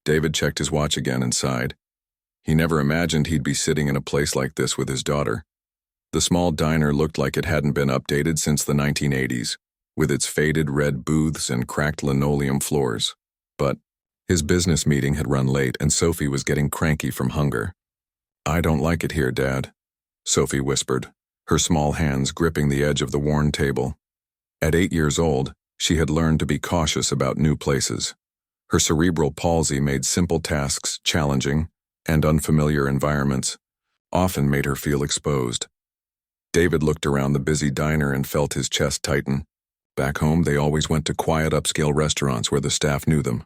David checked his watch again and sighed. He never imagined he'd be sitting in a place like this with his daughter. The small diner looked like it hadn't been updated since the 1980s, with its faded red booths and cracked linoleum floors. But his business meeting had run late and Sophie was getting cranky from hunger. "I don't like it here, Dad," Sophie whispered, her small hands gripping the edge of the worn table. At 8 years old, she had learned to be cautious about new places. Her cerebral palsy made simple tasks challenging, and unfamiliar environments often made her feel exposed. David looked around the busy diner and felt his chest tighten. Back home, they always went to quiet upscale restaurants where the staff knew them.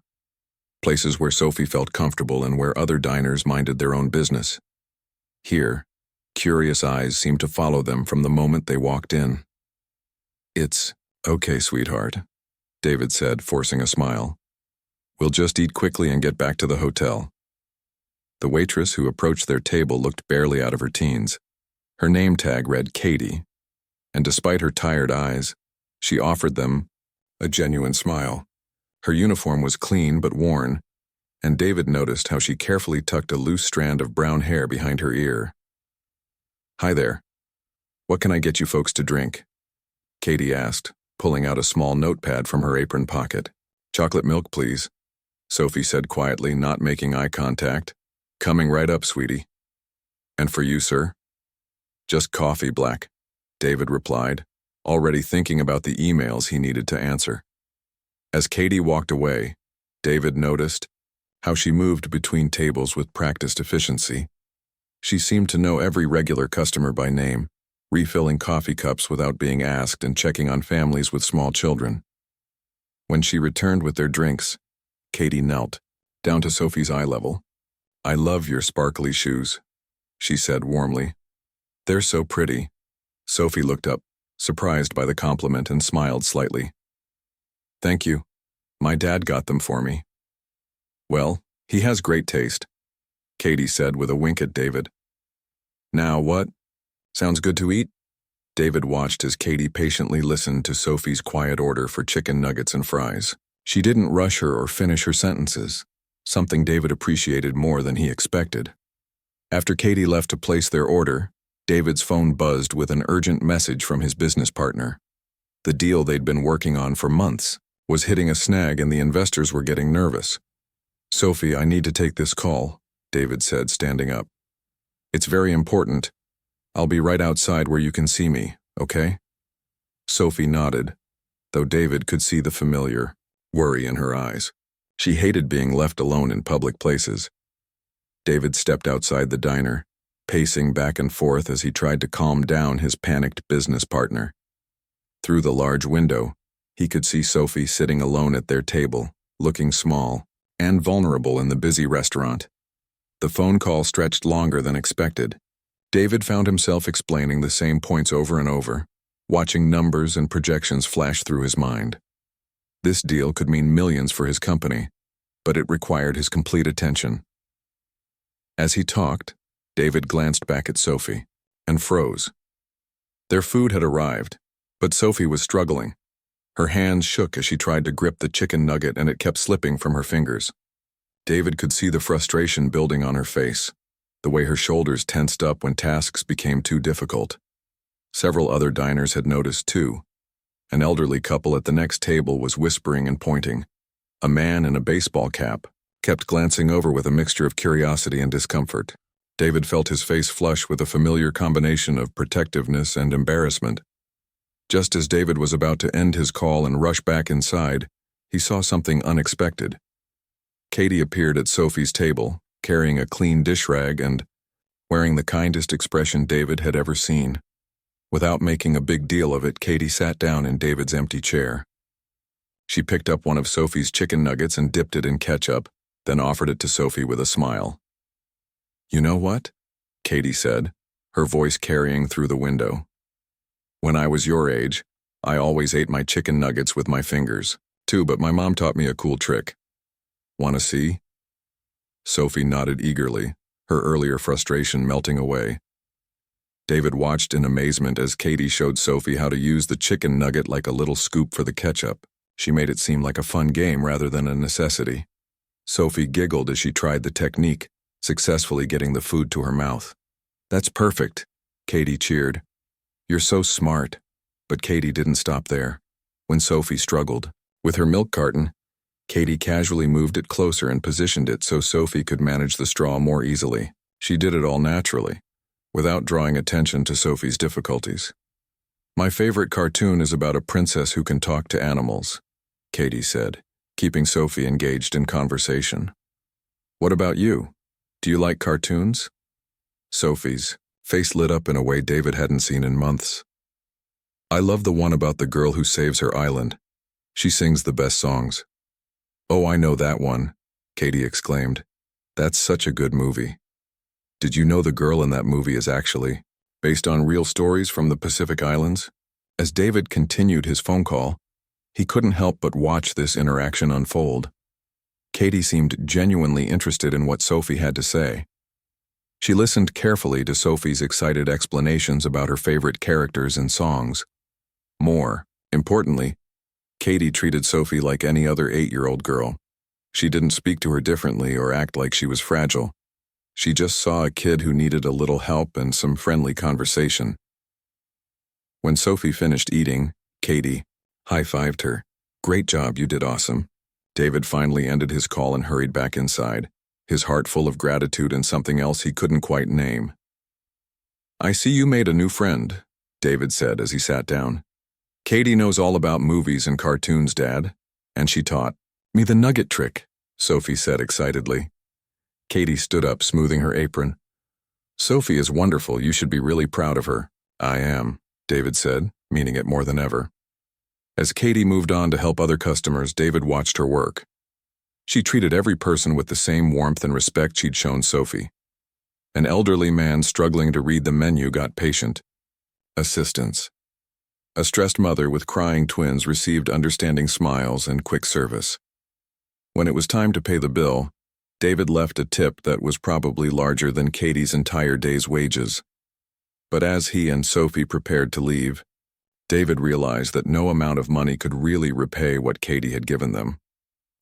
Places where Sophie felt comfortable and where other diners minded their own business. Here, curious eyes seemed to follow them from the moment they walked in. "It's okay, sweetheart," David said, forcing a smile. "We'll just eat quickly and get back to the hotel." The waitress who approached their table looked barely out of her teens. Her name tag read Katie, and despite her tired eyes, she offered them a genuine smile. Her uniform was clean but worn, and David noticed how she carefully tucked a loose strand of brown hair behind her ear. "Hi there. What can I get you folks to drink?" Katie asked, pulling out a small notepad from her apron pocket. "Chocolate milk, please," Sophie said quietly, not making eye contact. "Coming right up, sweetie." "And for you, sir?" "Just coffee, black," David replied, already thinking about the emails he needed to answer. As Katie walked away, David noticed how she moved between tables with practiced efficiency. She seemed to know every regular customer by name, refilling coffee cups without being asked and checking on families with small children. When she returned with their drinks, Katie knelt, down to Sophie's eye level. "I love your sparkly shoes," she said warmly. "They're so pretty." Sophie looked up, surprised by the compliment, and smiled slightly. "Thank you. My dad got them for me." "Well, he has great taste," Katie said with a wink at David. "Now what? Sounds good to eat?" David watched as Katie patiently listened to Sophie's quiet order for chicken nuggets and fries. She didn't rush her or finish her sentences, something David appreciated more than he expected. After Katie left to place their order, David's phone buzzed with an urgent message from his business partner. The deal they'd been working on for months was hitting a snag and the investors were getting nervous. "Sophie, I need to take this call," David said, standing up. "It's very important. I'll be right outside where you can see me, okay?" Sophie nodded, though David could see the familiar worry in her eyes. She hated being left alone in public places. David stepped outside the diner, pacing back and forth as he tried to calm down his panicked business partner. Through the large window, he could see Sophie sitting alone at their table, looking small and vulnerable in the busy restaurant. The phone call stretched longer than expected. David found himself explaining the same points over and over, watching numbers and projections flash through his mind. This deal could mean millions for his company, but it required his complete attention. As he talked, David glanced back at Sophie and froze. Their food had arrived, but Sophie was struggling. Her hands shook as she tried to grip the chicken nugget and it kept slipping from her fingers. David could see the frustration building on her face, the way her shoulders tensed up when tasks became too difficult. Several other diners had noticed too. An elderly couple at the next table was whispering and pointing. A man in a baseball cap kept glancing over with a mixture of curiosity and discomfort. David felt his face flush with a familiar combination of protectiveness and embarrassment. Just as David was about to end his call and rush back inside, he saw something unexpected. Katie appeared at Sophie's table, carrying a clean dish rag and wearing the kindest expression David had ever seen. Without making a big deal of it, Katie sat down in David's empty chair. She picked up one of Sophie's chicken nuggets and dipped it in ketchup, then offered it to Sophie with a smile. "You know what?" Katie said, her voice carrying through the window. "When I was your age, I always ate my chicken nuggets with my fingers, too, but my mom taught me a cool trick. Want to see?" Sophie nodded eagerly, her earlier frustration melting away. David watched in amazement as Katie showed Sophie how to use the chicken nugget like a little scoop for the ketchup. She made it seem like a fun game rather than a necessity. Sophie giggled as she tried the technique, successfully getting the food to her mouth. "That's perfect," Katie cheered. "You're so smart." But Katie didn't stop there. When Sophie struggled with her milk carton, Katie casually moved it closer and positioned it so Sophie could manage the straw more easily. She did it all naturally, without drawing attention to Sophie's difficulties. "My favorite cartoon is about a princess who can talk to animals," Katie said, keeping Sophie engaged in conversation. "What about you? Do you like cartoons?" Sophie's face lit up in a way David hadn't seen in months. "I love the one about the girl who saves her island. She sings the best songs." "Oh, I know that one," Katie exclaimed. "That's such a good movie. Did you know the girl in that movie is actually based on real stories from the Pacific Islands?" As David continued his phone call, he couldn't help but watch this interaction unfold. Katie seemed genuinely interested in what Sophie had to say. She listened carefully to Sophie's excited explanations about her favorite characters and songs. More importantly, Katie treated Sophie like any other 8-year-old girl. She didn't speak to her differently or act like she was fragile. She just saw a kid who needed a little help and some friendly conversation. When Sophie finished eating, Katie high-fived her. "Great job, you did awesome." David finally ended his call and hurried back inside, his heart full of gratitude and something else he couldn't quite name. "I see you made a new friend," David said as he sat down. "Katie knows all about movies and cartoons, Dad, and she taught me the nugget trick," Sophie said excitedly. Katie stood up, smoothing her apron. "Sophie is wonderful. You should be really proud of her." "I am," David said, meaning it more than ever. As Katie moved on to help other customers, David watched her work. She treated every person with the same warmth and respect she'd shown Sophie. An elderly man struggling to read the menu got patient assistance. A stressed mother with crying twins received understanding smiles and quick service. When it was time to pay the bill, David left a tip that was probably larger than Katie's entire day's wages. But as he and Sophie prepared to leave, David realized that no amount of money could really repay what Katie had given them.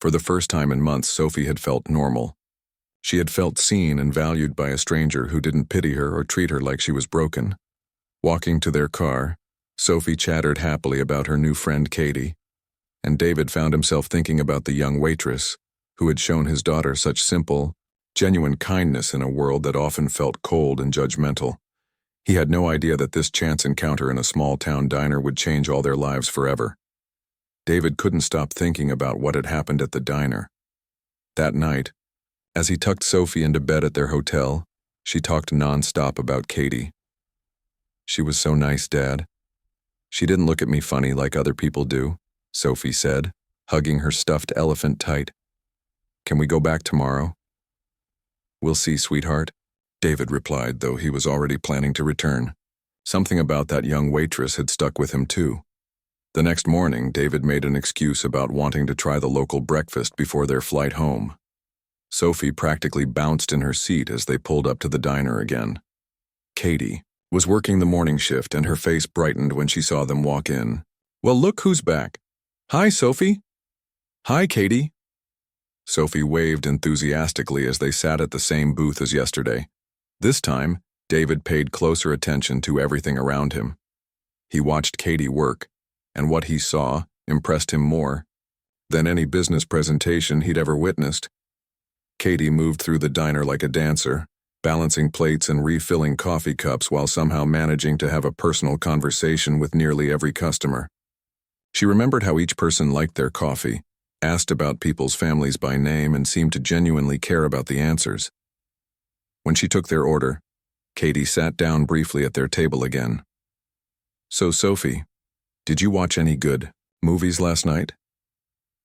For the first time in months, Sophie had felt normal. She had felt seen and valued by a stranger who didn't pity her or treat her like she was broken. Walking to their car, Sophie chattered happily about her new friend Katie, and David found himself thinking about the young waitress who had shown his daughter such simple, genuine kindness in a world that often felt cold and judgmental. He had no idea that this chance encounter in a small-town diner would change all their lives forever. David couldn't stop thinking about what had happened at the diner. That night, as he tucked Sophie into bed at their hotel, she talked non-stop about Katie. "She was so nice, Dad. She didn't look at me funny like other people do," Sophie said, hugging her stuffed elephant tight. "Can we go back tomorrow?" "We'll see, sweetheart," David replied, though he was already planning to return. Something about that young waitress had stuck with him too. The next morning, David made an excuse about wanting to try the local breakfast before their flight home. Sophie practically bounced in her seat as they pulled up to the diner again. Katie was working the morning shift, and her face brightened when she saw them walk in. "Well, look who's back." "Hi, Sophie." "Hi, Katie." Sophie waved enthusiastically as they sat at the same booth as yesterday. This time, David paid closer attention to everything around him. He watched Katie work, and what he saw impressed him more than any business presentation he'd ever witnessed. Katie moved through the diner like a dancer, balancing plates and refilling coffee cups while somehow managing to have a personal conversation with nearly every customer. She remembered how each person liked their coffee, asked about people's families by name, and seemed to genuinely care about the answers. When she took their order, Katie sat down briefly at their table again. "So, Sophie, did you watch any good movies last night?"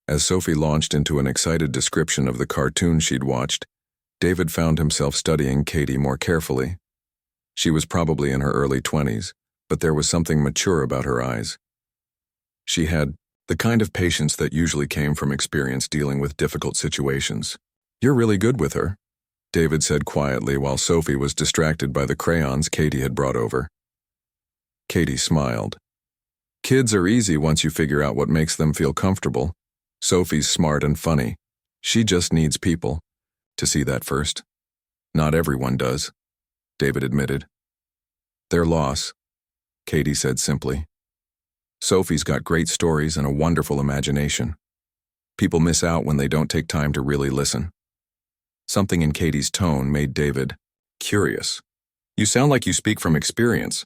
As Sophie launched into an excited description of the cartoon she'd watched, David found himself studying Katie more carefully. She was probably in her early 20s, but there was something mature about her eyes. She had the kind of patience that usually came from experience dealing with difficult situations. "You're really good with her," David said quietly while Sophie was distracted by the crayons Katie had brought over. Katie smiled. "Kids are easy once you figure out what makes them feel comfortable. Sophie's smart and funny. She just needs people to see that first. Not everyone does, David admitted. Their loss, Katie said simply. Sophie's got great stories and a wonderful imagination. People miss out when they don't take time to really listen. Something in Katie's tone made David curious. You sound like you speak from experience.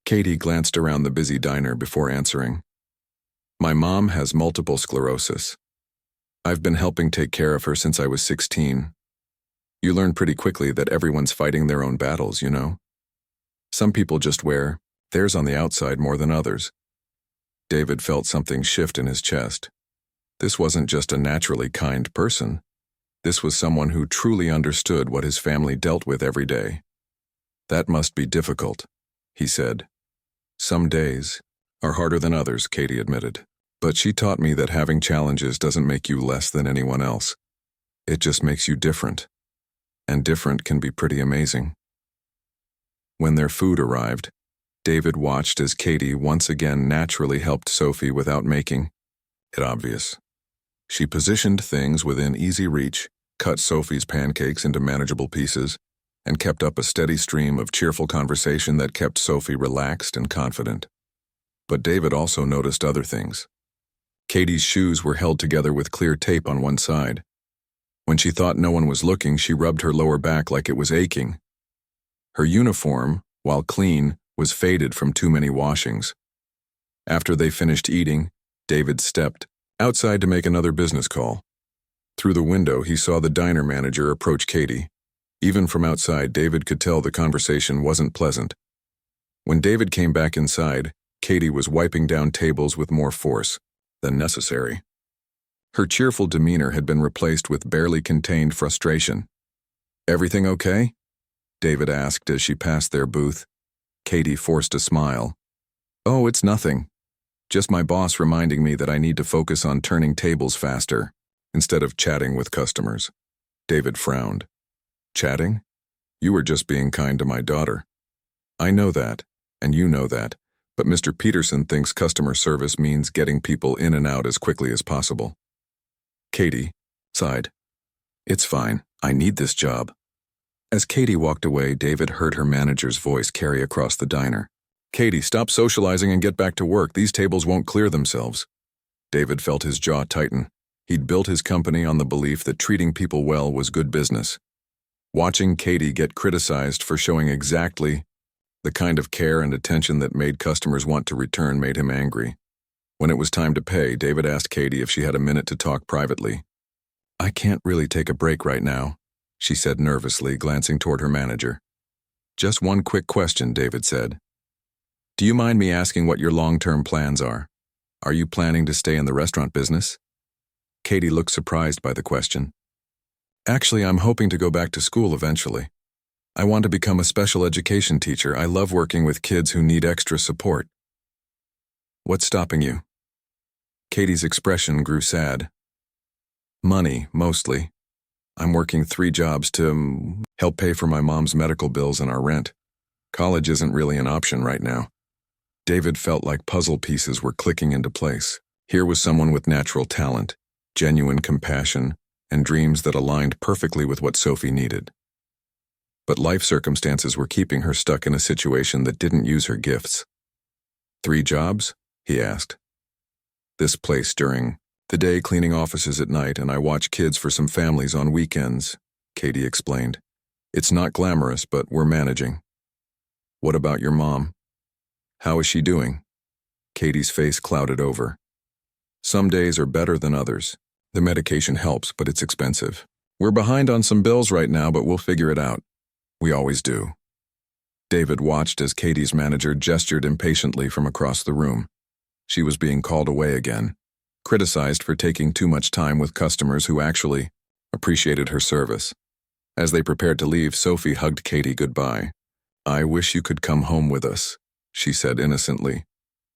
Katie glanced around the busy diner before answering. My mom has multiple sclerosis. I've been helping take care of her since I was 16. You learn pretty quickly that everyone's fighting their own battles, you know? Some people just wear theirs on the outside more than others. David felt something shift in his chest. This wasn't just a naturally kind person. This was someone who truly understood what his family dealt with every day. That must be difficult, he said. Some days are harder than others, Katie admitted. But she taught me that having challenges doesn't make you less than anyone else. It just makes you different. And different can be pretty amazing. When their food arrived, David watched as Katie once again naturally helped Sophie without making it obvious. She positioned things within easy reach, cut Sophie's pancakes into manageable pieces, and kept up a steady stream of cheerful conversation that kept Sophie relaxed and confident. But David also noticed other things. Katie's shoes were held together with clear tape on one side. When she thought no one was looking, she rubbed her lower back like it was aching. Her uniform, while clean, was faded from too many washings. After they finished eating, David stepped outside to make another business call. Through the window, he saw the diner manager approach Katie. Even from outside, David could tell the conversation wasn't pleasant. When David came back inside, Katie was wiping down tables with more force than necessary. Her cheerful demeanor had been replaced with barely contained frustration. Everything okay? David asked as she passed their booth. Katie forced a smile. Oh, it's nothing. Just my boss reminding me that I need to focus on turning tables faster, instead of chatting with customers. David frowned. Chatting? You were just being kind to my daughter. I know that, and you know that, but Mr. Peterson thinks customer service means getting people in and out as quickly as possible. Katie sighed. It's fine. I need this job. As Katie walked away, David heard her manager's voice carry across the diner. Katie, stop socializing and get back to work. These tables won't clear themselves. David felt his jaw tighten. He'd built his company on the belief that treating people well was good business. Watching Katie get criticized for showing exactly the kind of care and attention that made customers want to return made him angry. When it was time to pay, David asked Katie if she had a minute to talk privately. I can't really take a break right now, she said nervously, glancing toward her manager. Just one quick question, David said. Do you mind me asking what your long-term plans are? Are you planning to stay in the restaurant business? Katie looked surprised by the question. Actually, I'm hoping to go back to school eventually. I want to become a special education teacher. I love working with kids who need extra support. What's stopping you? Katie's expression grew sad. Money, mostly. I'm working 3 jobs to help pay for my mom's medical bills and our rent. College isn't really an option right now. David felt like puzzle pieces were clicking into place. Here was someone with natural talent, genuine compassion, and dreams that aligned perfectly with what Sophie needed. But life circumstances were keeping her stuck in a situation that didn't use her gifts. 3 jobs? He asked. This place during the day, cleaning offices at night, and I watch kids for some families on weekends, Katie explained. It's not glamorous, but we're managing. What about your mom? How is she doing? Katie's face clouded over. Some days are better than others. The medication helps, but it's expensive. We're behind on some bills right now, but we'll figure it out. We always do. David watched as Katie's manager gestured impatiently from across the room. She was being called away again, criticized for taking too much time with customers who actually appreciated her service. As they prepared to leave, Sophie hugged Katie goodbye. I wish you could come home with us, she said innocently.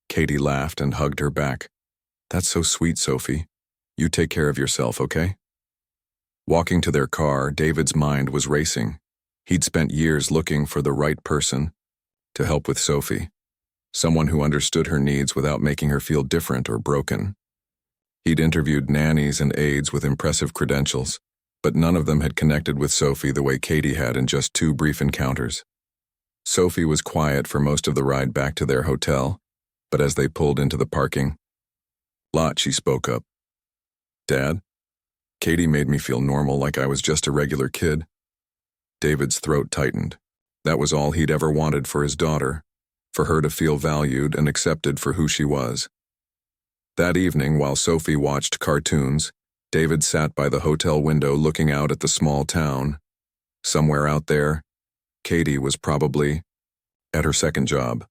Katie laughed and hugged her back. That's so sweet, Sophie. You take care of yourself, okay? Walking to their car, David's mind was racing. He'd spent years looking for the right person to help with Sophie, someone who understood her needs without making her feel different or broken. He'd interviewed nannies and aides with impressive credentials, but none of them had connected with Sophie the way Katie had in just 2 brief encounters. Sophie was quiet for most of the ride back to their hotel, but as they pulled into the parking lot, she spoke up. "Dad, Katie made me feel normal, like I was just a regular kid." David's throat tightened. That was all he'd ever wanted for his daughter, for her to feel valued and accepted for who she was. That evening, while Sophie watched cartoons, David sat by the hotel window looking out at the small town. Somewhere out there, Katie was probably at her second job,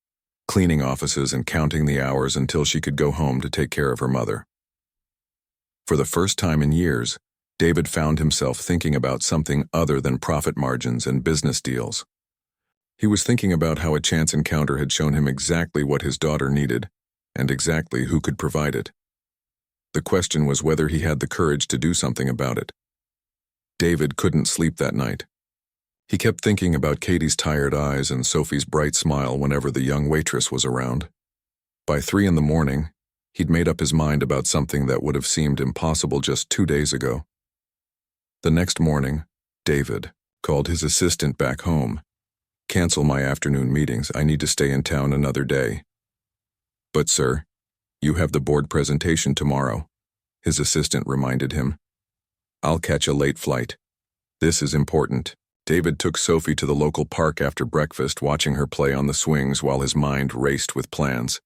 cleaning offices and counting the hours until she could go home to take care of her mother. For the first time in years, David found himself thinking about something other than profit margins and business deals. He was thinking about how a chance encounter had shown him exactly what his daughter needed, and exactly who could provide it. The question was whether he had the courage to do something about it. David couldn't sleep that night. He kept thinking about Katie's tired eyes and Sophie's bright smile whenever the young waitress was around. By 3 in the morning, he'd made up his mind about something that would have seemed impossible just 2 days ago. The next morning, David called his assistant back home. "Cancel my afternoon meetings. I need to stay in town another day." "But sir, you have the board presentation tomorrow," his assistant reminded him. "I'll catch a late flight. This is important." David took Sophie to the local park after breakfast, watching her play on the swings while his mind raced with plans.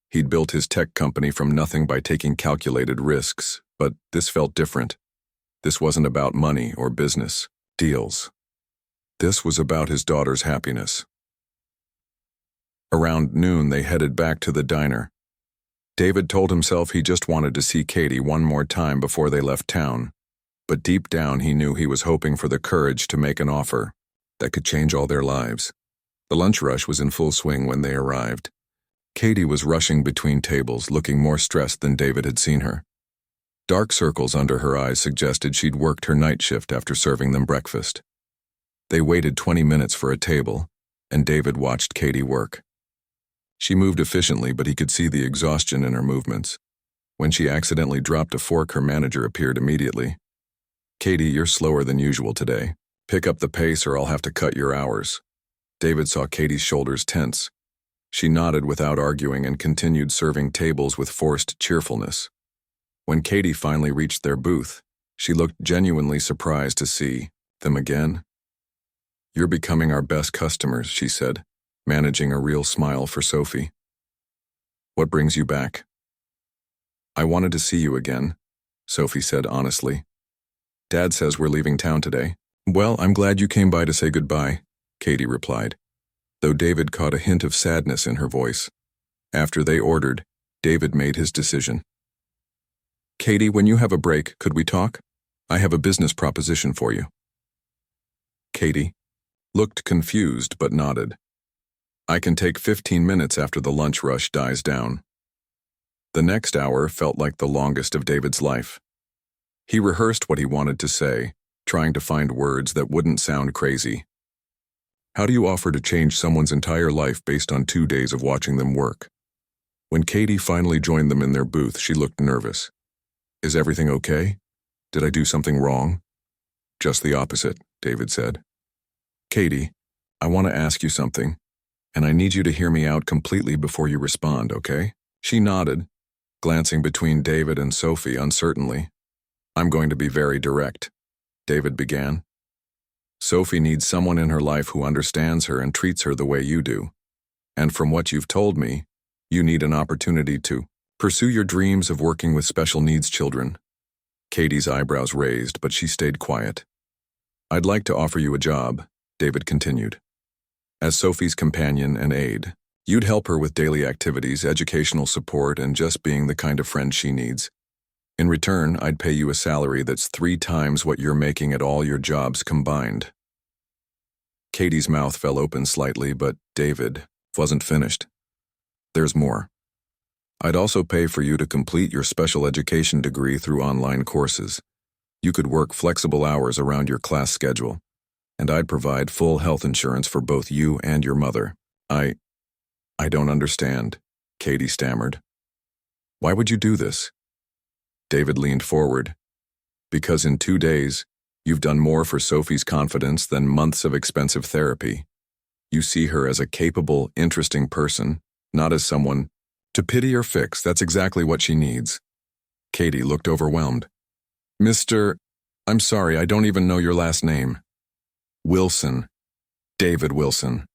He'd built his tech company from nothing by taking calculated risks, but this felt different. This wasn't about money or business deals. This was about his daughter's happiness. Around noon, they headed back to the diner. David told himself he just wanted to see Katie one more time before they left town, but deep down he knew he was hoping for the courage to make an offer that could change all their lives. The lunch rush was in full swing when they arrived. Katie was rushing between tables, looking more stressed than David had seen her. Dark circles under her eyes suggested she'd worked her night shift after serving them breakfast. They waited 20 minutes for a table, and David watched Katie work. She moved efficiently, but he could see the exhaustion in her movements. When she accidentally dropped a fork, her manager appeared immediately. "Katie, you're slower than usual today. Pick up the pace or I'll have to cut your hours." David saw Katie's shoulders tense. She nodded without arguing and continued serving tables with forced cheerfulness. When Katie finally reached their booth, she looked genuinely surprised to see them again. "You're becoming our best customers," she said, managing a real smile for Sophie. "What brings you back?" "I wanted to see you again," Sophie said honestly. "Dad says we're leaving town today." "Well, I'm glad you came by to say goodbye," Katie replied, though David caught a hint of sadness in her voice. After they ordered, David made his decision. "Katie, when you have a break, could we talk? I have a business proposition for you." Katie looked confused but nodded. "I can take 15 minutes after the lunch rush dies down." The next hour felt like the longest of David's life. He rehearsed what he wanted to say, trying to find words that wouldn't sound crazy. How do you offer to change someone's entire life based on 2 days of watching them work? When Katie finally joined them in their booth, she looked nervous. "Is everything okay? Did I do something wrong?" "Just the opposite," David said. "Katie, I want to ask you something, and I need you to hear me out completely before you respond, okay?" She nodded, glancing between David and Sophie uncertainly. "I'm going to be very direct," David began. "Sophie needs someone in her life who understands her and treats her the way you do. And from what you've told me, you need an opportunity to pursue your dreams of working with special needs children." Katie's eyebrows raised, but she stayed quiet. "I'd like to offer you a job," David continued. "As Sophie's companion and aide, you'd help her with daily activities, educational support, and just being the kind of friend she needs. In return, I'd pay you a salary that's 3 times what you're making at all your jobs combined." Katie's mouth fell open slightly, but David wasn't finished. "There's more. I'd also pay for you to complete your special education degree through online courses. You could work flexible hours around your class schedule, and I'd provide full health insurance for both you and your mother." I don't understand," Katie stammered. "Why would you do this?" David leaned forward. Because in 2 days, you've done more for Sophie's confidence than months of expensive therapy. You see her as a capable, interesting person, not as someone to pity or fix. That's exactly what she needs. Katie looked overwhelmed. I'm sorry, I don't even know your last name. Wilson. David Wilson.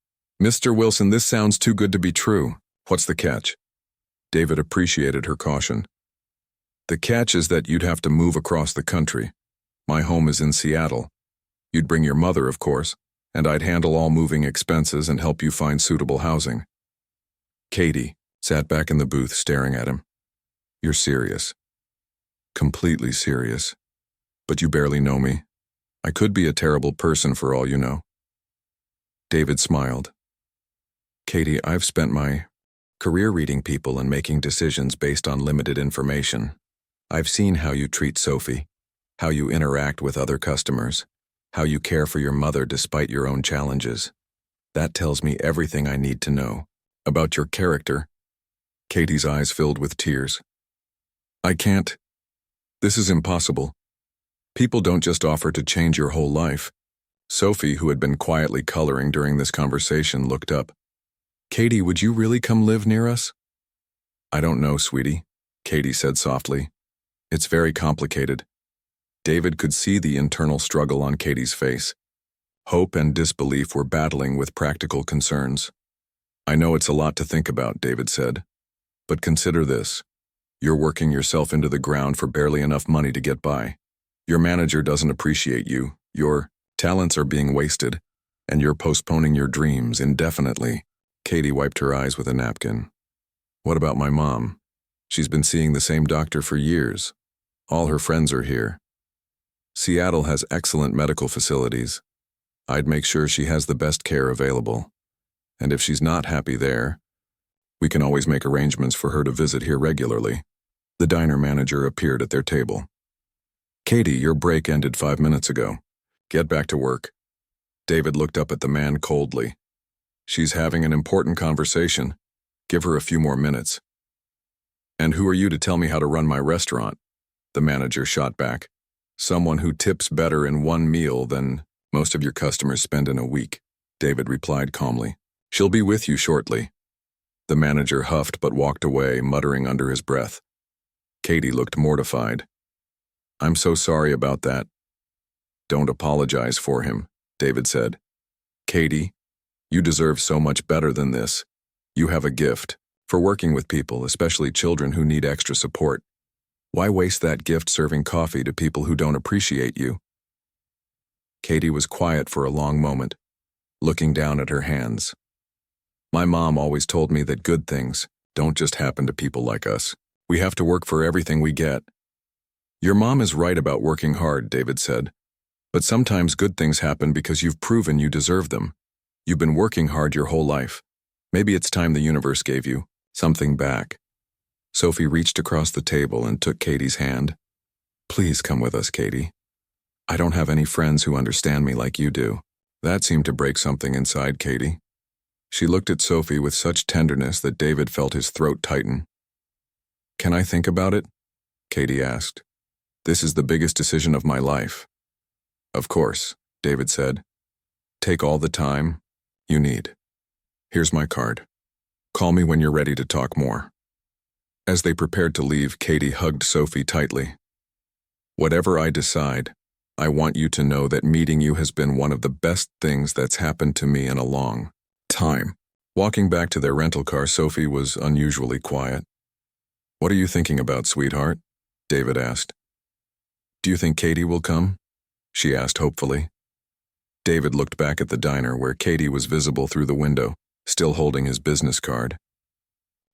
Mr. Wilson, this sounds too good to be true. What's the catch? David appreciated her caution. The catch is that you'd have to move across the country. My home is in Seattle. You'd bring your mother, of course, and I'd handle all moving expenses and help you find suitable housing. Katie sat back in the booth staring at him. You're serious. Completely serious. But you barely know me. I could be a terrible person for all you know. David smiled. Katie, I've spent my career reading people and making decisions based on limited information. I've seen how you treat Sophie, how you interact with other customers, how you care for your mother despite your own challenges. That tells me everything I need to know about your character. Katie's eyes filled with tears. I can't. This is impossible. People don't just offer to change your whole life. Sophie, who had been quietly coloring during this conversation, looked up. Katie, would you really come live near us? I don't know, sweetie, Katie said softly. It's very complicated. David could see the internal struggle on Katie's face. Hope and disbelief were battling with practical concerns. I know it's a lot to think about, David said. But consider this. You're working yourself into the ground for barely enough money to get by. Your manager doesn't appreciate you. Your talents are being wasted, and you're postponing your dreams indefinitely. Katie wiped her eyes with a napkin. What about my mom? She's been seeing the same doctor for years. All her friends are here. Seattle has excellent medical facilities. I'd make sure she has the best care available. And if she's not happy there, we can always make arrangements for her to visit here regularly. The diner manager appeared at their table. Katie, your break ended 5 minutes ago. Get back to work. David looked up at the man coldly. She's having an important conversation. Give her a few more minutes. And who are you to tell me how to run my restaurant? The manager shot back. Someone who tips better in one meal than most of your customers spend in a week, David replied calmly. She'll be with you shortly. The manager huffed but walked away, muttering under his breath. Katie looked mortified. I'm so sorry about that. Don't apologize for him, David said. Katie, you deserve so much better than this. You have a gift for working with people, especially children who need extra support. Why waste that gift serving coffee to people who don't appreciate you? Katie was quiet for a long moment, looking down at her hands. My mom always told me that good things don't just happen to people like us. We have to work for everything we get. Your mom is right about working hard, David said. But sometimes good things happen because you've proven you deserve them. You've been working hard your whole life. Maybe it's time the universe gave you something back. Sophie reached across the table and took Katie's hand. Please come with us, Katie. I don't have any friends who understand me like you do. That seemed to break something inside Katie. She looked at Sophie with such tenderness that David felt his throat tighten. Can I think about it? Katie asked. This is the biggest decision of my life. Of course, David said. Take all the time you need. Here's my card. Call me when you're ready to talk more. As they prepared to leave, Katie hugged Sophie tightly. Whatever I decide, I want you to know that meeting you has been one of the best things that's happened to me in a long time. Walking back to their rental car, Sophie was unusually quiet. What are you thinking about, sweetheart? David asked. Do you think Katie will come? She asked hopefully. David looked back at the diner where Katie was visible through the window, still holding his business card.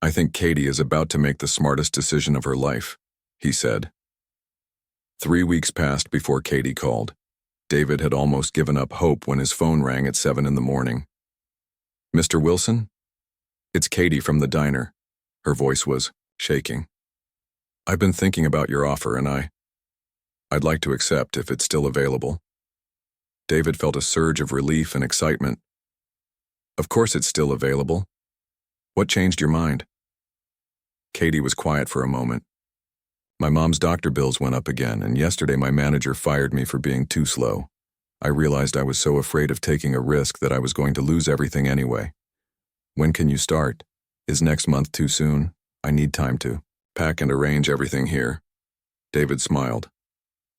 I think Katie is about to make the smartest decision of her life, he said. 3 weeks passed before Katie called. David had almost given up hope when his phone rang at 7 in the morning. Mr. Wilson? It's Katie from the diner. Her voice was shaking. I've been thinking about your offer and I'd like to accept if it's still available. David felt a surge of relief and excitement. Of course it's still available. What changed your mind? Katie was quiet for a moment. My mom's doctor bills went up again, and yesterday my manager fired me for being too slow. I realized I was so afraid of taking a risk that I was going to lose everything anyway. When can you start? Is next month too soon? I need time to pack and arrange everything here. David smiled.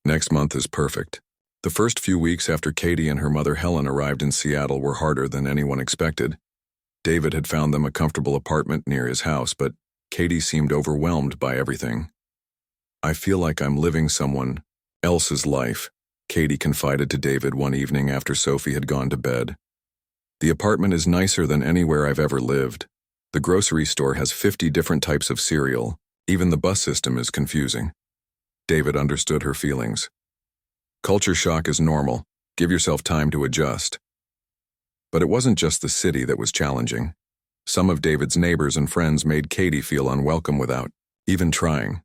Next month is perfect. The first few weeks after Katie and her mother Helen arrived in Seattle were harder than anyone expected. David had found them a comfortable apartment near his house, but Katie seemed overwhelmed by everything. I feel like I'm living someone else's life, Katie confided to David one evening after Sophie had gone to bed. The apartment is nicer than anywhere I've ever lived. The grocery store has 50 different types of cereal. Even the bus system is confusing. David understood her feelings. Culture shock is normal. Give yourself time to adjust. But it wasn't just the city that was challenging. Some of David's neighbors and friends made Katie feel unwelcome without even trying.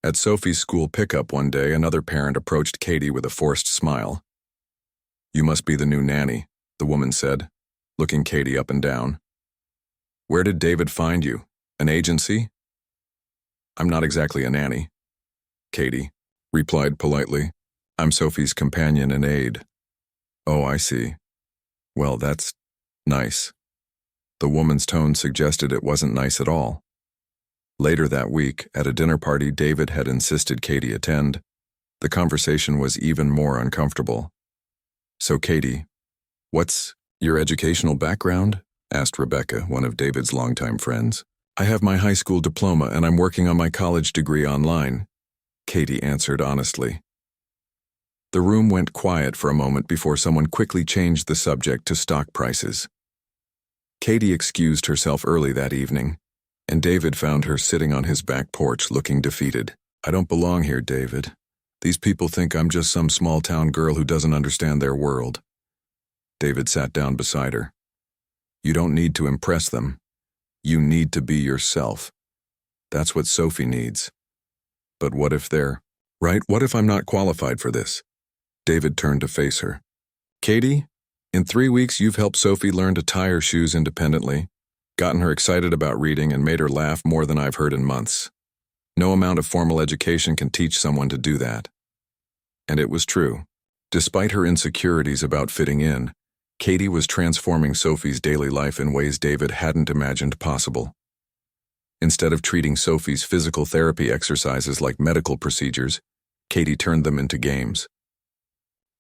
At Sophie's school pickup one day, another parent approached Katie with a forced smile. "You must be the new nanny," the woman said, looking Katie up and down. "Where did David find you? An agency?" "I'm not exactly a nanny," Katie replied politely. "I'm Sophie's companion and aide." "Oh, I see. Well, that's nice." The woman's tone suggested it wasn't nice at all. Later that week, at a dinner party David had insisted Katie attend, the conversation was even more uncomfortable. "So, Katie, what's your educational background?" asked Rebecca, one of David's longtime friends. "I have my high school diploma and I'm working on my college degree online," Katie answered honestly. The room went quiet for a moment before someone quickly changed the subject to stock prices. Katie excused herself early that evening, and David found her sitting on his back porch looking defeated. "I don't belong here, David. These people think I'm just some small-town girl who doesn't understand their world." David sat down beside her. "You don't need to impress them. You need to be yourself. That's what Sophie needs. But what if they're right? What if I'm not qualified for this?" David turned to face her. "Katie, in 3 weeks you've helped Sophie learn to tie her shoes independently, gotten her excited about reading, and made her laugh more than I've heard in months. No amount of formal education can teach someone to do that." And it was true. Despite her insecurities about fitting in, Katie was transforming Sophie's daily life in ways David hadn't imagined possible. Instead of treating Sophie's physical therapy exercises like medical procedures, Katie turned them into games.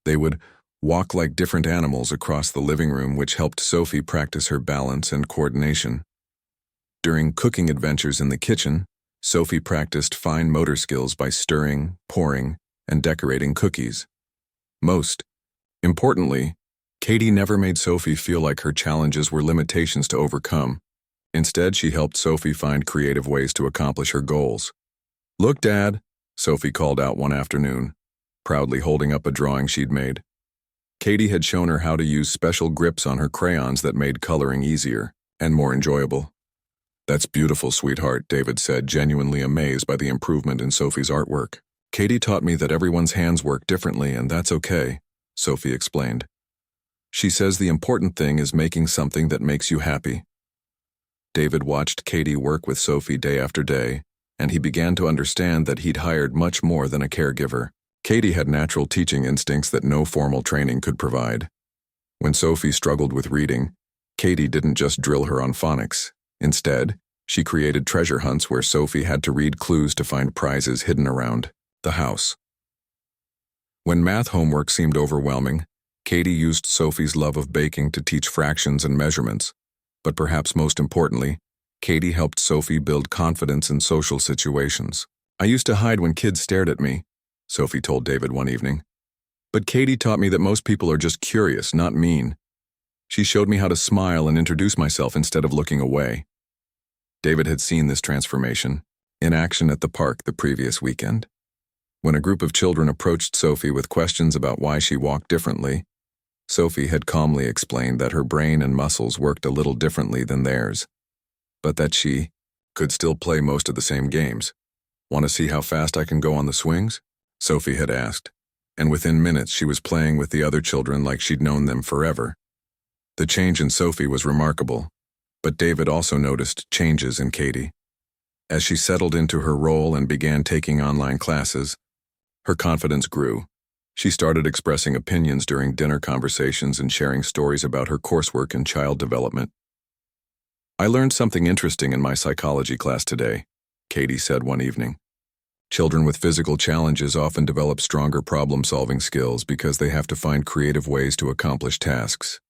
They would walk like different animals across the living room, which helped Sophie practice her balance and coordination. During cooking adventures in the kitchen, Sophie practiced fine motor skills by stirring, pouring, and decorating cookies. Most importantly, Katie never made Sophie feel like her challenges were limitations to overcome. Instead, she helped Sophie find creative ways to accomplish her goals. "Look, Dad," Sophie called out one afternoon, proudly holding up a drawing she'd made. Katie had shown her how to use special grips on her crayons that made coloring easier and more enjoyable. "That's beautiful, sweetheart," David said, genuinely amazed by the improvement in Sophie's artwork. "Katie taught me that everyone's hands work differently, and that's okay," Sophie explained. "She says the important thing is making something that makes you happy." David watched Katie work with Sophie day after day, and he began to understand that he'd hired much more than a caregiver. Katie had natural teaching instincts that no formal training could provide. When Sophie struggled with reading, Katie didn't just drill her on phonics. Instead, she created treasure hunts where Sophie had to read clues to find prizes hidden around the house. When math homework seemed overwhelming, Katie used Sophie's love of baking to teach fractions and measurements. But perhaps most importantly, Katie helped Sophie build confidence in social situations. "I used to hide when kids stared at me," Sophie told David one evening. "But Katie taught me that most people are just curious, not mean. She showed me how to smile and introduce myself instead of looking away." David had seen this transformation in action at the park the previous weekend. When a group of children approached Sophie with questions about why she walked differently, Sophie had calmly explained that her brain and muscles worked a little differently than theirs, but that she could still play most of the same games. "Want to see how fast I can go on the swings?" Sophie had asked, and within minutes she was playing with the other children like she'd known them forever. The change in Sophie was remarkable, but David also noticed changes in Katie. As she settled into her role and began taking online classes, her confidence grew. She started expressing opinions during dinner conversations and sharing stories about her coursework in child development. "I learned something interesting in my psychology class today," Katie said one evening. "Children with physical challenges often develop stronger problem-solving skills because they have to find creative ways to accomplish tasks."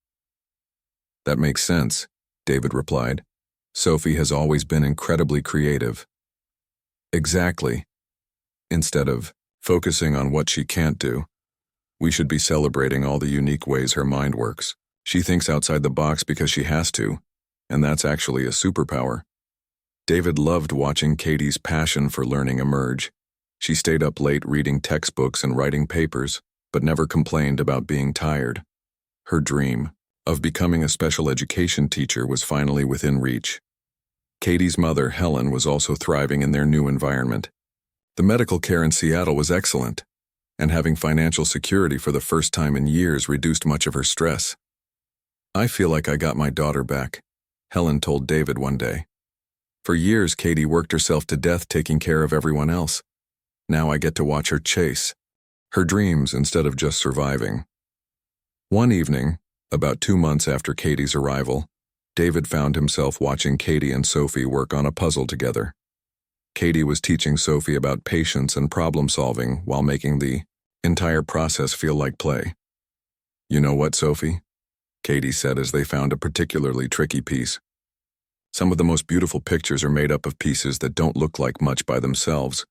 "That makes sense," David replied. "Sophie has always been incredibly creative." "Exactly. Instead of focusing on what she can't do, we should be celebrating all the unique ways her mind works. She thinks outside the box because she has to, and that's actually a superpower." David loved watching Katie's passion for learning emerge. She stayed up late reading textbooks and writing papers, but never complained about being tired. Her dream of becoming a special education teacher was finally within reach. Katie's mother, Helen, was also thriving in their new environment. The medical care in Seattle was excellent, and having financial security for the first time in years reduced much of her stress. "I feel like I got my daughter back," Helen told David one day. "For years, Katie worked herself to death taking care of everyone else. Now I get to watch her chase her dreams instead of just surviving." One evening, about 2 months after Katie's arrival, David found himself watching Katie and Sophie work on a puzzle together. Katie was teaching Sophie about patience and problem-solving while making the entire process feel like play. "You know what, Sophie?" Katie said as they found a particularly tricky piece. "Some of the most beautiful pictures are made up of pieces that don't look like much by themselves,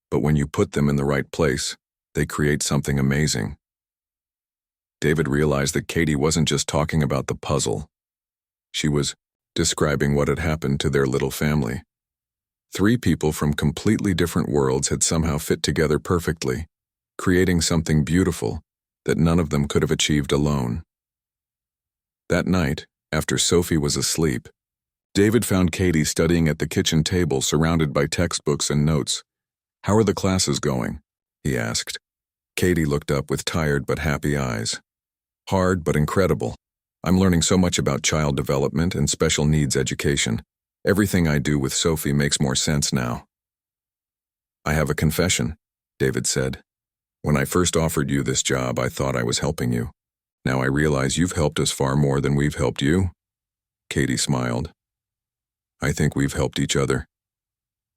but when you put them in the right place, they create something amazing." David realized that Katie wasn't just talking about the puzzle. She was describing what had happened to their little family. 3 people from completely different worlds had somehow fit together perfectly, creating something beautiful that none of them could have achieved alone. That night, after Sophie was asleep, David found Katie studying at the kitchen table surrounded by textbooks and notes. "How are the classes going?" he asked. Katie looked up with tired but happy eyes. "Hard but incredible. I'm learning so much about child development and special needs education. Everything I do with Sophie makes more sense now." "I have a confession," David said. "When I first offered you this job, I thought I was helping you. Now I realize you've helped us far more than we've helped you." Katie smiled. "I think we've helped each other.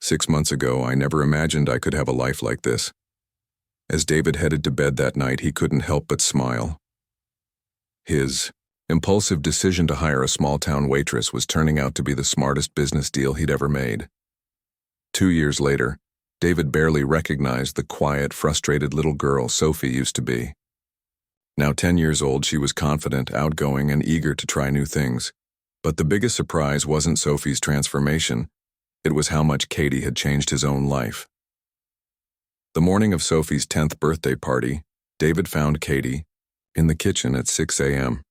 6 months ago, I never imagined I could have a life like this." As David headed to bed that night, he couldn't help but smile. His impulsive decision to hire a small-town waitress was turning out to be the smartest business deal he'd ever made. 2 years later, David barely recognized the quiet, frustrated little girl Sophie used to be. Now 10 years old, she was confident, outgoing, and eager to try new things. But the biggest surprise wasn't Sophie's transformation. It was how much Katie had changed his own life. The morning of Sophie's 10th birthday party, David found Katie in the kitchen at 6 a.m.,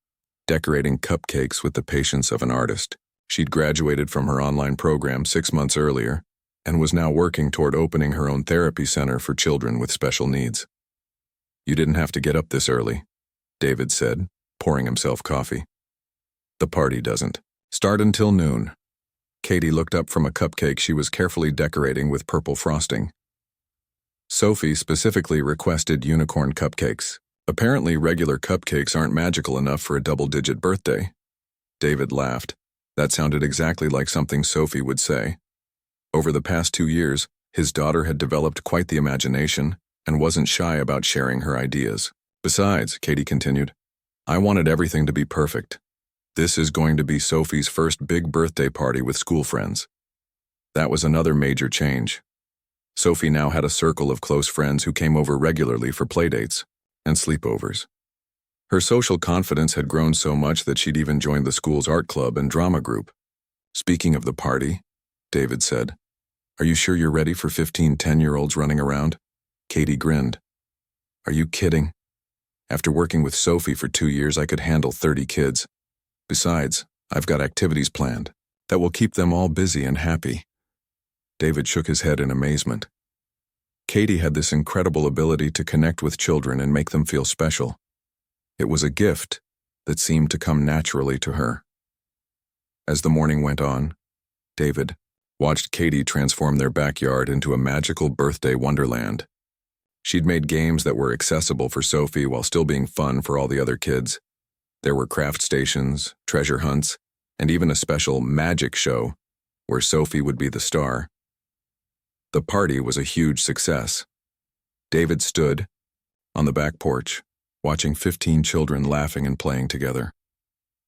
decorating cupcakes with the patience of an artist. She'd graduated from her online program 6 months earlier and was now working toward opening her own therapy center for children with special needs. "You didn't have to get up this early," David said, pouring himself coffee. "The party doesn't start until noon." Katie looked up from a cupcake she was carefully decorating with purple frosting. Sophie specifically requested unicorn cupcakes. "Apparently regular cupcakes aren't magical enough for a double-digit birthday." David laughed. That sounded exactly like something Sophie would say. Over the past 2 years, his daughter had developed quite the imagination and wasn't shy about sharing her ideas. "Besides," Katie continued, "I wanted everything to be perfect. This is going to be Sophie's first big birthday party with school friends." That was another major change. Sophie now had a circle of close friends who came over regularly for playdates and sleepovers. Her social confidence had grown so much that she'd even joined the school's art club and drama group. "Speaking of the party," David said, "are you sure you're ready for 15 10-year-olds running around?" Katie grinned. "Are you kidding? After working with Sophie for 2 years, I could handle 30 kids. Besides, I've got activities planned that will keep them all busy and happy." David shook his head in amazement. Katie had this incredible ability to connect with children and make them feel special. It was a gift that seemed to come naturally to her. As the morning went on, David watched Katie transform their backyard into a magical birthday wonderland. She'd made games that were accessible for Sophie while still being fun for all the other kids. There were craft stations, treasure hunts, and even a special magic show where Sophie would be the star. The party was a huge success. David stood on the back porch, watching 15 children laughing and playing together.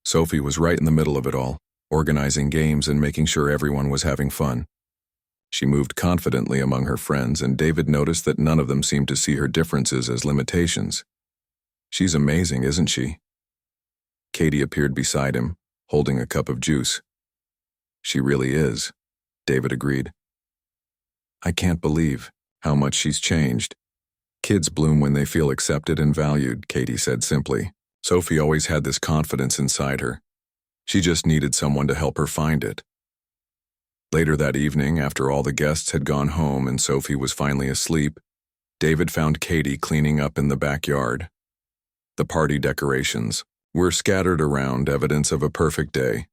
Sophie was right in the middle of it all, organizing games and making sure everyone was having fun. She moved confidently among her friends, and David noticed that none of them seemed to see her differences as limitations. "She's amazing, isn't she?" Katie appeared beside him, holding a cup of juice. "She really is," David agreed. "I can't believe how much she's changed." "Kids bloom when they feel accepted and valued," Katie said simply. Sophie always had this confidence inside her. She just needed someone to help her find it. Later that evening, after all the guests had gone home and Sophie was finally asleep, David found Katie cleaning up in the backyard. The party decorations were scattered around, evidence of a perfect day.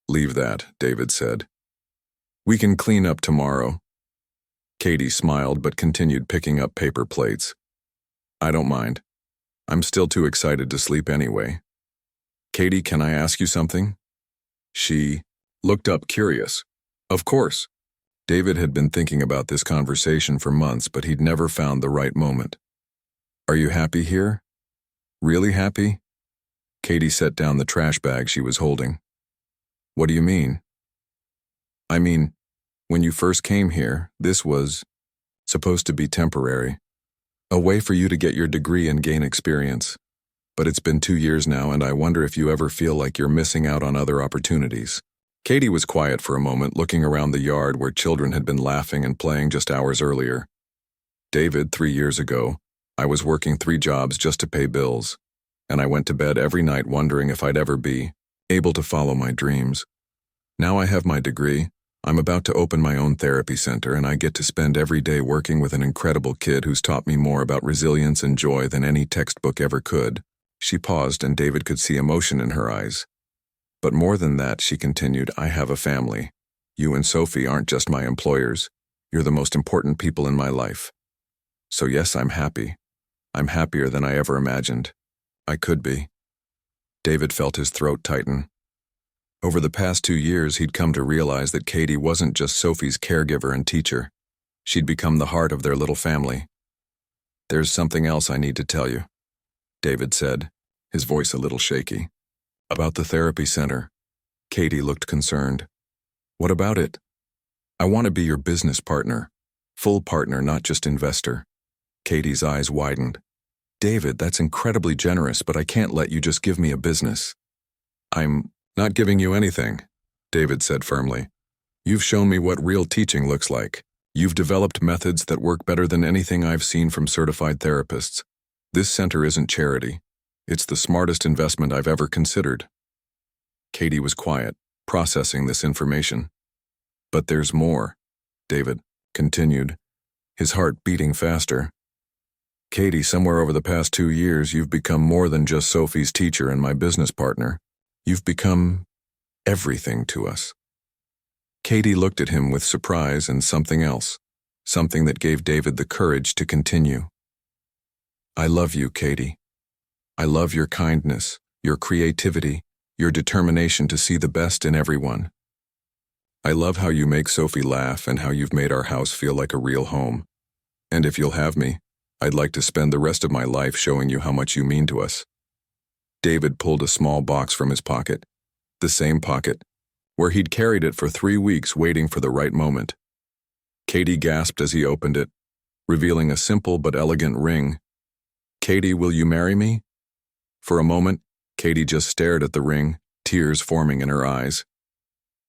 "Leave that," David said. "We can clean up tomorrow." Katie smiled but continued picking up paper plates. "I don't mind. I'm still too excited to sleep anyway." "Katie, can I ask you something?" She looked up, curious. Of course. David had been thinking about this conversation for months, but he'd never found the right moment. "Are you happy here? Really happy?" Katie set down the trash bag she was holding. "What do you mean?" "I mean, when you first came here, this was supposed to be temporary. A way for you to get your degree and gain experience. But it's been 2 years now, and I wonder if you ever feel like you're missing out on other opportunities." Katie was quiet for a moment, looking around the yard where children had been laughing and playing just hours earlier. "David, 3 years ago, I was working 3 jobs just to pay bills, and I went to bed every night wondering if I'd ever be able to follow my dreams. Now I have my degree, I'm about to open my own therapy center, and I get to spend every day working with an incredible kid who's taught me more about resilience and joy than any textbook ever could." She paused, and David could see emotion in her eyes. "But more than that," she continued, "I have a family. You and Sophie aren't just my employers. You're the most important people in my life. So yes, I'm happy. I'm happier than I ever imagined I could be." David felt his throat tighten. Over the past 2 years, he'd come to realize that Katie wasn't just Sophie's caregiver and teacher. She'd become the heart of their little family. "There's something else I need to tell you," David said, his voice a little shaky. "About the therapy center." Katie looked concerned. "What about it?" "I want to be your business partner. Full partner, not just investor." Katie's eyes widened. "David, that's incredibly generous, but I can't let you just give me a business." "I'm not giving you anything," David said firmly. "You've shown me what real teaching looks like. You've developed methods that work better than anything I've seen from certified therapists. This center isn't charity. It's the smartest investment I've ever considered." Katie was quiet, processing this information. "But there's more," David continued, his heart beating faster. "Katie, somewhere over the past 2 years, you've become more than just Sophie's teacher and my business partner. You've become everything to us." Katie looked at him with surprise and something else, something that gave David the courage to continue. "I love you, Katie. I love your kindness, your creativity, your determination to see the best in everyone. I love how you make Sophie laugh and how you've made our house feel like a real home. And if you'll have me, I'd like to spend the rest of my life showing you how much you mean to us." David pulled a small box from his pocket, the same pocket where he'd carried it for 3 weeks waiting for the right moment. Katie gasped as he opened it, revealing a simple but elegant ring. "Katie, will you marry me?" For a moment, Katie just stared at the ring, tears forming in her eyes.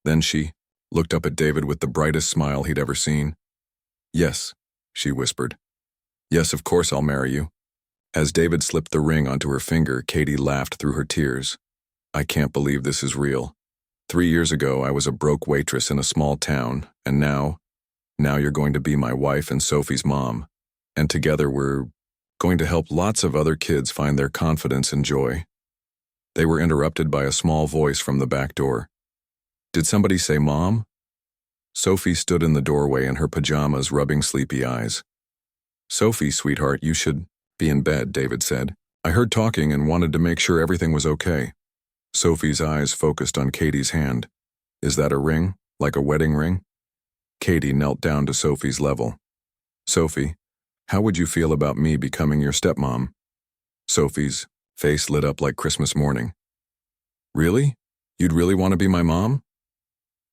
Then she looked up at David with the brightest smile he'd ever seen. "Yes," she whispered. "Yes, of course I'll marry you." As David slipped the ring onto her finger, Katie laughed through her tears. "I can't believe this is real. 3 years ago, I was a broke waitress in a small town, and now you're going to be my wife and Sophie's mom. And together we're going to help lots of other kids find their confidence and joy." They were interrupted by a small voice from the back door. "Did somebody say Mom?" Sophie stood in the doorway in her pajamas, rubbing sleepy eyes. "Sophie, sweetheart, you should be in bed," David said. "I heard talking and wanted to make sure everything was okay." Sophie's eyes focused on Katie's hand. "Is that a ring? Like a wedding ring?" Katie knelt down to Sophie's level. "Sophie, how would you feel about me becoming your stepmom?" Sophie's face lit up like Christmas morning. "Really? You'd really want to be my mom?"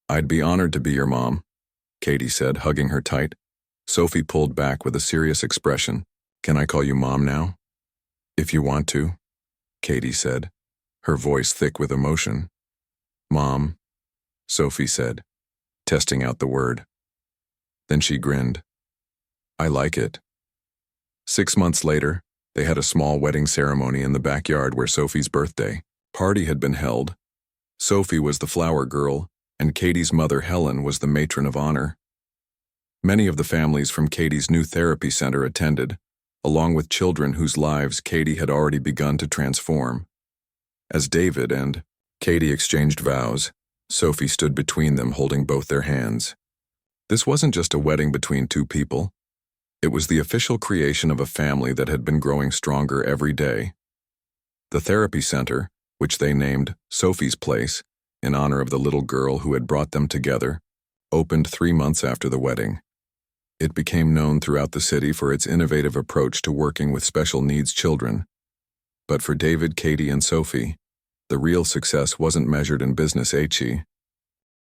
"I'd be honored to be your mom," Katie said, hugging her tight. Sophie pulled back with a serious expression. "Can I call you Mom now?" "If you want to," Katie said, her voice thick with emotion. "Mom," Sophie said, testing out the word. Then she grinned. "I like it." 6 months later, they had a small wedding ceremony in the backyard where Sophie's birthday party had been held. Sophie was the flower girl, and Katie's mother, Helen, was the matron of honor. Many of the families from Katie's new therapy center attended, along with children whose lives Katie had already begun to transform. As David and Katie exchanged vows, Sophie stood between them, holding both their hands. This wasn't just a wedding between two people. It was the official creation of a family that had been growing stronger every day. The therapy center, which they named Sophie's Place, in honor of the little girl who had brought them together, opened 3 months after the wedding. It became known throughout the city for its innovative approach to working with special needs children. But for David, Katie, and Sophie, the real success wasn't measured in business.